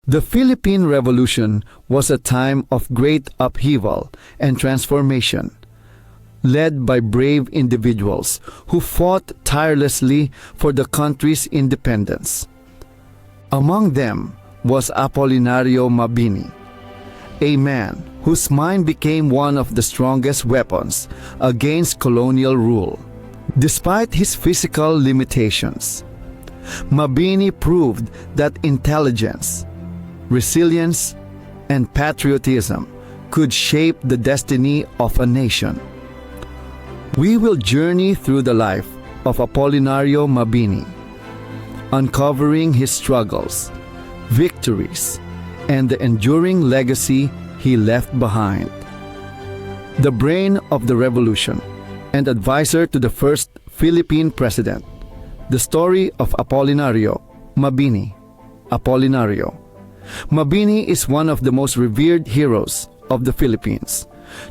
The Philippine Revolution was a time of great upheaval and transformation, led by brave individuals who fought tirelessly for the country's independence. Among them was Apolinario Mabini, a man whose mind became one of the strongest weapons against colonial rule. Despite his physical limitations, Mabini proved that intelligence, resilience, and patriotism could shape the destiny of a nation. We will journey through the life of Apolinario Mabini, uncovering his struggles, victories, and the enduring legacy he left behind. The brain of the revolution and advisor to the first Philippine president, the story of Apolinario Mabini. Apolinario Mabini is one of the most revered heroes of the Philippines,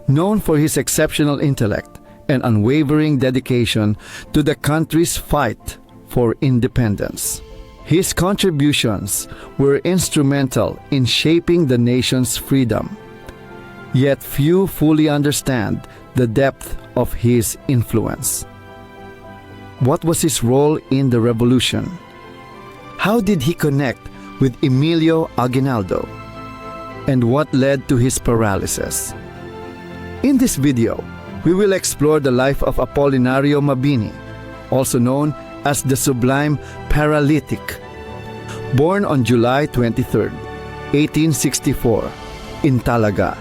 known for his exceptional intellect and unwavering dedication to the country's fight for independence. His contributions were instrumental in shaping the nation's freedom, yet few fully understand the depth of his influence. What was his role in the revolution? How did he connect with Emilio Aguinaldo? And what led to his paralysis? In this video, we will explore the life of Apolinario Mabini, also known as the Sublime Paralytic. Born on July 23, 1864, in Talaga,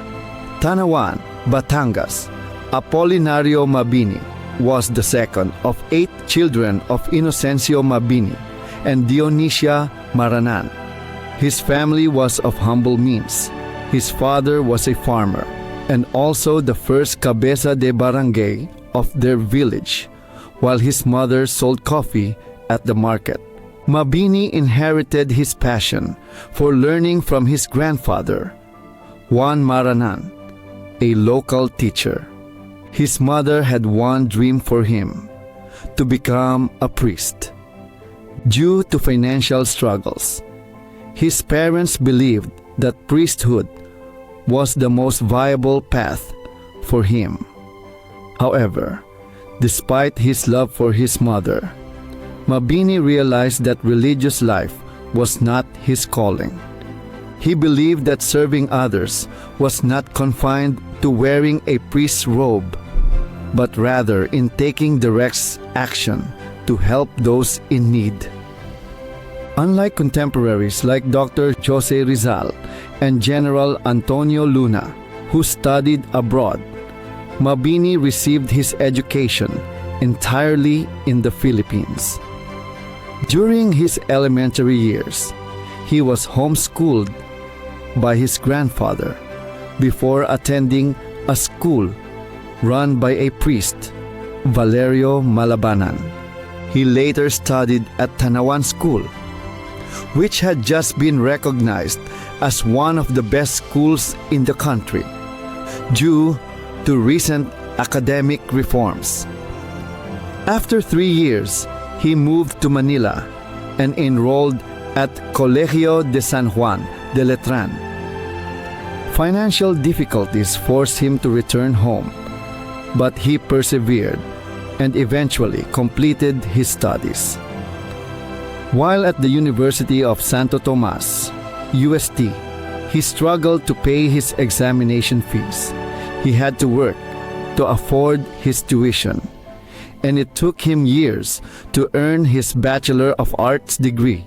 Tanawan, Batangas, Apolinario Mabini was the second of 8 children of Inocencio Mabini and Dionisia Maranan. His family was of humble means. His father was a farmer and also the first cabeza de barangay of their village, while his mother sold coffee at the market. Mabini inherited his passion for learning from his grandfather, Juan Maranan, a local teacher. His mother had one dream for him: to become a priest. Due to financial struggles, his parents believed that priesthood was the most viable path for him. However, despite his love for his mother, Mabini realized that religious life was not his calling. He believed that serving others was not confined to wearing a priest's robe, but rather in taking direct action to help those in need. Unlike contemporaries like Dr. Jose Rizal and General Antonio Luna, who studied abroad, Mabini received his education entirely in the Philippines. During his elementary years, he was homeschooled by his grandfather before attending a school run by a priest, Valerio Malabanan. He later studied at Tanawan School, which had just been recognized as one of the best schools in the country due to recent academic reforms. After 3 years, he moved to Manila and enrolled at Colegio de San Juan de Letran. Financial difficulties forced him to return home, but he persevered and eventually completed his studies. While at the University of Santo Tomas, UST, he struggled to pay his examination fees. He had to work to afford his tuition, and it took him years to earn his Bachelor of Arts degree.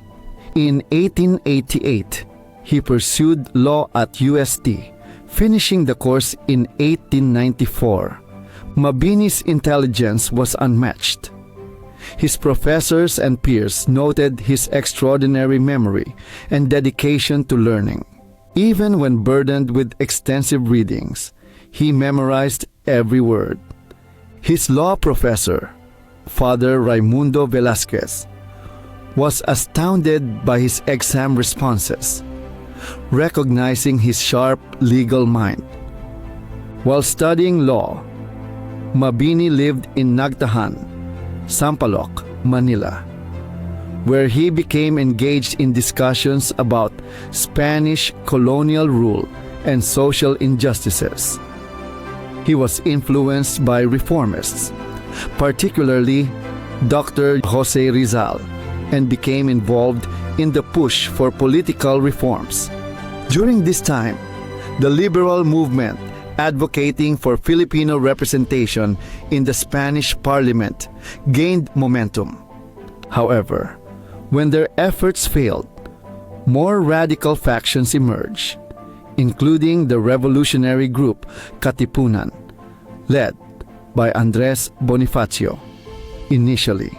In 1888, he pursued law at UST, finishing the course in 1894. Mabini's intelligence was unmatched. His professors and peers noted his extraordinary memory and dedication to learning. Even when burdened with extensive readings, he memorized every word. His law professor, Father Raimundo Velasquez, was astounded by his exam responses, recognizing his sharp legal mind. While studying law, Mabini lived in Nagtahan, Sampaloc, Manila, where he became engaged in discussions about Spanish colonial rule and social injustices. He was influenced by reformists, particularly Dr. Jose Rizal, and became involved in the push for political reforms. During this time, the liberal movement advocating for Filipino representation in the Spanish Parliament gained momentum. However, when their efforts failed, more radical factions emerged, including the revolutionary group Katipunan, led by Andres Bonifacio. Initially,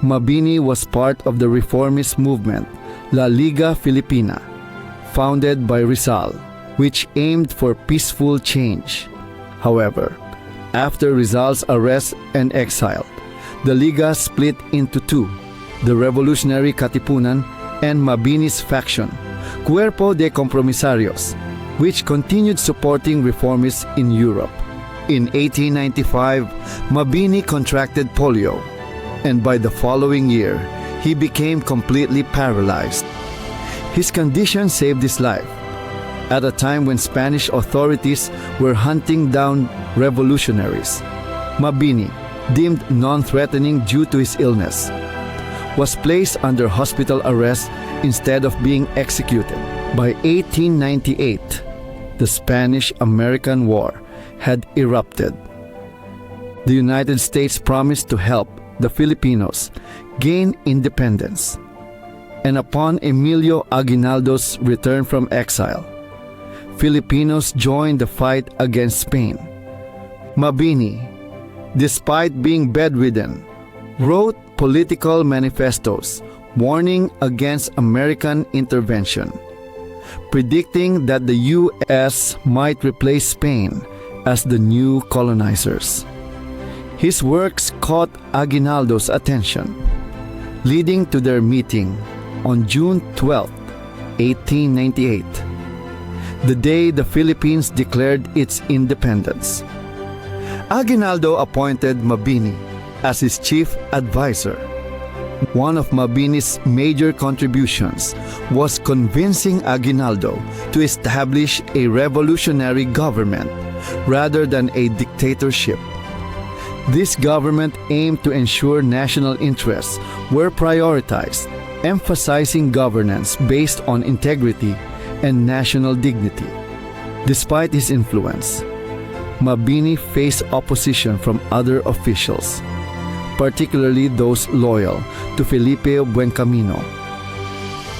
Mabini was part of the reformist movement La Liga Filipina, founded by Rizal, which aimed for peaceful change. However, after Rizal's arrest and exile, the Liga split into two, the revolutionary Katipunan and Mabini's faction, Cuerpo de Compromisarios, which continued supporting reformists in Europe. In 1895, Mabini contracted polio, and by the following year, he became completely paralyzed. His condition saved his life. At a time when Spanish authorities were hunting down revolutionaries, Mabini, deemed non-threatening due to his illness, was placed under hospital arrest instead of being executed. By 1898, the Spanish-American War had erupted. The United States promised to help the Filipinos gain independence. And upon Emilio Aguinaldo's return from exile, Filipinos joined the fight against Spain. Mabini, despite being bedridden, wrote political manifestos warning against American intervention, predicting that the U.S. might replace Spain as the new colonizers. His works caught Aguinaldo's attention, leading to their meeting on June 12, 1898, the day the Philippines declared its independence. Aguinaldo appointed Mabini as his chief advisor. One of Mabini's major contributions was convincing Aguinaldo to establish a revolutionary government rather than a dictatorship. This government aimed to ensure national interests were prioritized, emphasizing governance based on integrity and national dignity. Despite his influence, Mabini faced opposition from other officials, particularly those loyal to Felipe Buencamino.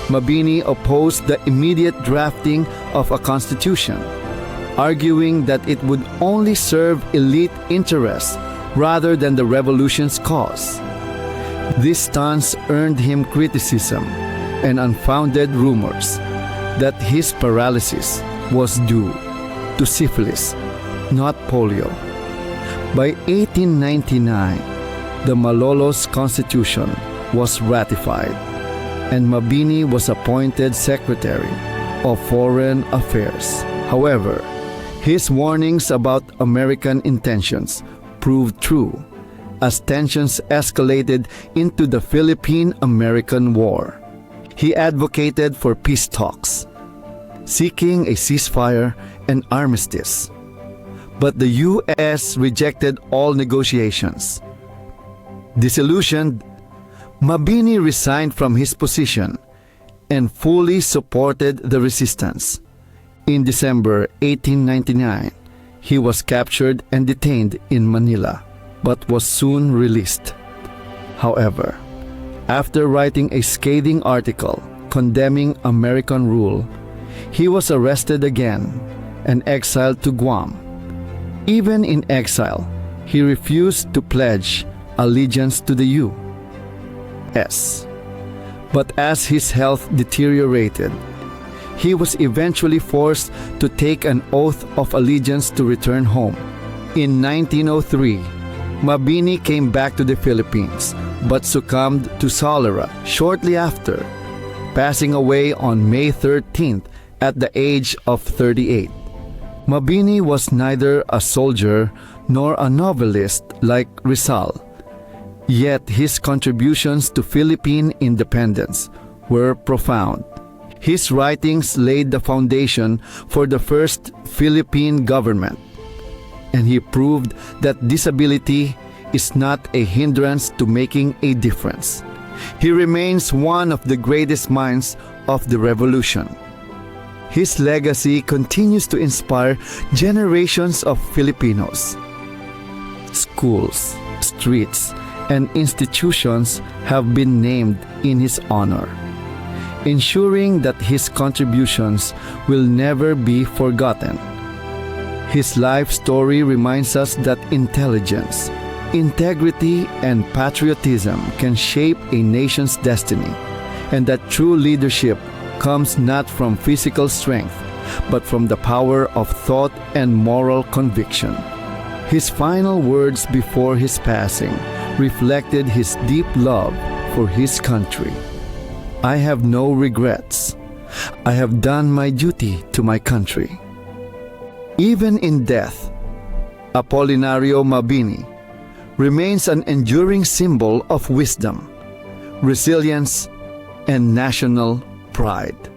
Mabini opposed the immediate drafting of a constitution, arguing that it would only serve elite interests rather than the revolution's cause. This stance earned him criticism and unfounded rumors that his paralysis was due to syphilis, not polio. By 1899, the Malolos Constitution was ratified, and Mabini was appointed Secretary of Foreign Affairs. However, his warnings about American intentions proved true, as tensions escalated into the Philippine-American War. He advocated for peace talks, seeking a ceasefire and armistice. But the U.S. rejected all negotiations. Disillusioned, Mabini resigned from his position and fully supported the resistance. In December 1899, he was captured and detained in Manila, but was soon released. However, after writing a scathing article condemning American rule, he was arrested again and exiled to Guam. Even in exile, he refused to pledge allegiance to the U.S. But as his health deteriorated, he was eventually forced to take an oath of allegiance to return home. In 1903, Mabini came back to the Philippines but succumbed to cholera shortly after, passing away on May 13th at the age of 38. Mabini was neither a soldier nor a novelist like Rizal. Yet his contributions to Philippine independence were profound. His writings laid the foundation for the first Philippine government, and he proved that disability is not a hindrance to making a difference. He remains one of the greatest minds of the revolution. His legacy continues to inspire generations of Filipinos. Schools, streets, and institutions have been named in his honor, ensuring that his contributions will never be forgotten. His life story reminds us that intelligence, integrity, and patriotism can shape a nation's destiny, and that true leadership comes not from physical strength, but from the power of thought and moral conviction. His final words before his passing reflected his deep love for his country. I have no regrets. I have done my duty to my country. Even in death, Apolinario Mabini remains an enduring symbol of wisdom, resilience, and national pride.